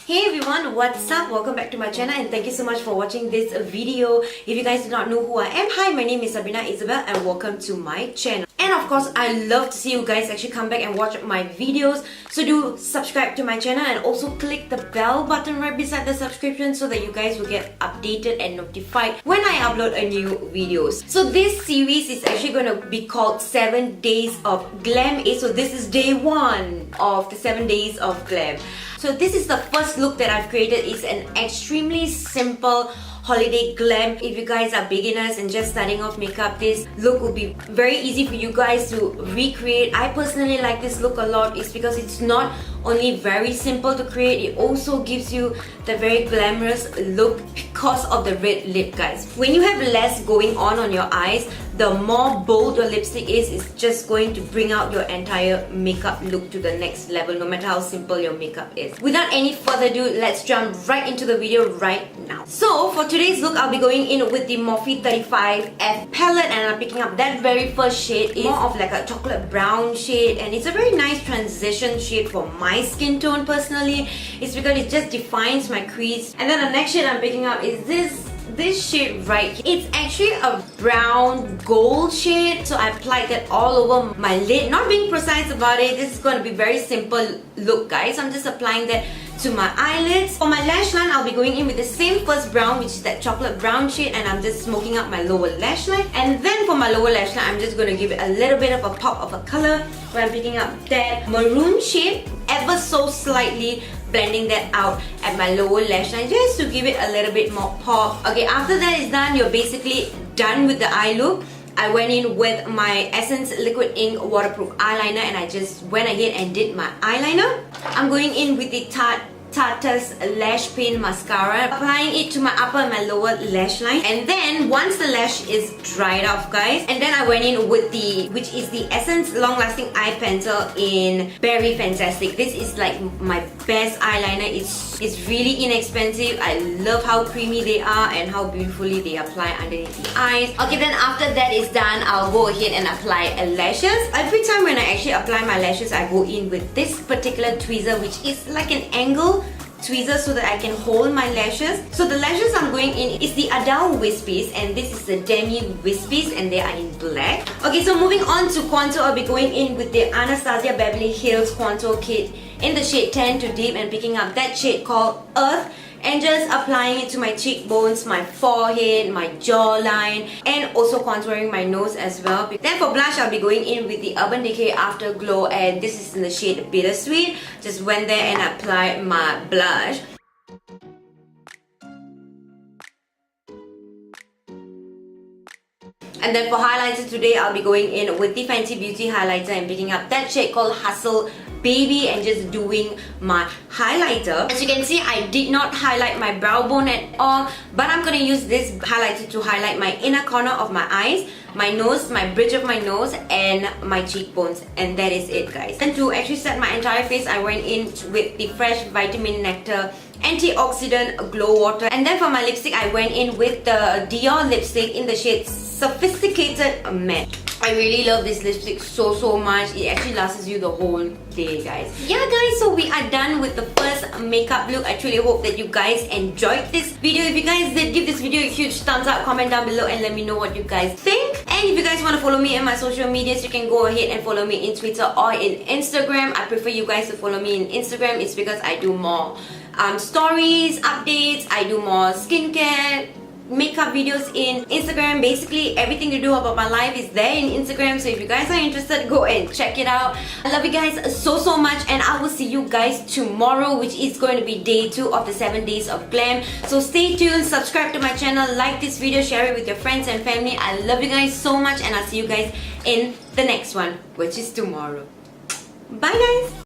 Hey everyone, what's up? Welcome back to my channel and thank you so much for watching this video. If you guys do not know who I am, hi, my name is Sabrina, Isabelle, and welcome to my channel. And of course, I love to see you guys actually come back and watch my videos. So do subscribe to my channel and also click the bell button right beside the subscription so that you guys will get updated and notified when I upload a new videos. So this series is actually going to be called 7 Days of Glam. So this is day 1 of the 7 Days of Glam. So this is the first look that I've created. It's an extremely simple holiday glam. If you guys are beginners and just starting off makeup, this look will be very easy for you guys to recreate. I personally like this look a lot. It's because it's not only very simple to create, it also gives you the very glamorous look because of the red lip, guys. When you have less going on your eyes, the more bold your lipstick is, it's just going to bring out your entire makeup look to the next level, no matter how simple your makeup is. Without any further ado, let's jump right into the video right now. So for today's look, I'll be going in with the Morphe 35F palette, and I'm picking up that very first shade. It's more of like a chocolate brown shade, and it's a very nice transition shade for my skin tone personally. It's because it just defines my crease. And then the next shade I'm picking up is this shade right here. It's actually a brown gold shade, so I applied that all over my lid. Not being precise about it, this is going to be very simple look, guys. I'm just applying that to my eyelids. For my lash line, I'll be going in with the same first brown, which is that chocolate brown shade, and I'm just smoking up my lower lash line. And then for my lower lash line, I'm just going to give it a little bit of a pop of a color where I'm picking up that maroon shade ever so slightly, blending that out at my lower lash line just to give it a little bit more pop. Okay, after that is done, you're basically done with the eye look. I went in with my Essence Liquid Ink Waterproof Eyeliner and I just went ahead and did my eyeliner. I'm going in with the Tartest Lash Paint Mascara, applying it to my upper and my lower lash line. And then once the lash is dried off, guys, and then I went in with which is the Essence Long Lasting Eye Pencil in Berry Fantastic. This is like my best eyeliner. It's really inexpensive. I love how creamy they are and how beautifully they apply underneath the eyes. Okay, then after that is done, I'll go ahead and apply lashes. Every time when I actually apply my lashes, I go in with this particular tweezer, which is like an angle tweezer so that I can hold my lashes. So the lashes I'm going in is the Ardell Wispies, and this is the Demi Wispies, and they are in black. Okay, so moving on to contour, I'll be going in with the Anastasia Beverly Hills Contour Kit in the shade Tan to Deep and picking up that shade called Earth, and just applying it to my cheekbones, my forehead, my jawline, and also contouring my nose as well. Then for blush, I'll be going in with the Urban Decay Afterglow, and this is in the shade Bittersweet. Just went there and applied my blush. And then for highlighter today, I'll be going in with the Fenty Beauty highlighter and picking up that shade called Hustle Baby and just doing my highlighter. As you can see, I did not highlight my brow bone at all, but I'm going to use this highlighter to highlight my inner corner of my eyes, my nose, my bridge of my nose, and my cheekbones. And that is it, guys. And to actually set my entire face, I went in with the Fresh Vitamin Nectar Antioxidant Glow Water. And then for my lipstick, I went in with the Dior lipstick in the shade Sophisticated Matte. I really love this lipstick so much. It actually lasts you the whole day, guys. Yeah, guys, so we are done with the first makeup look. I truly hope that you guys enjoyed this video. If you guys did, give this video a huge thumbs up, comment down below and let me know what you guys think. And if you guys want to follow me in my social medias, you can go ahead and follow me in Twitter or in Instagram. I prefer you guys to follow me in Instagram. It's because I do more stories, updates, I do more skincare, makeup videos in Instagram. Basically everything to do about my life is there in Instagram, so if you guys are interested, go and check it out. I love you guys so much, and I will see you guys tomorrow, which is going to be day 2 of the 7 days of glam. So stay tuned, subscribe to my channel, like this video, share it with your friends and family. I love you guys so much, and I'll see you guys in the next one, which is tomorrow. Bye, guys.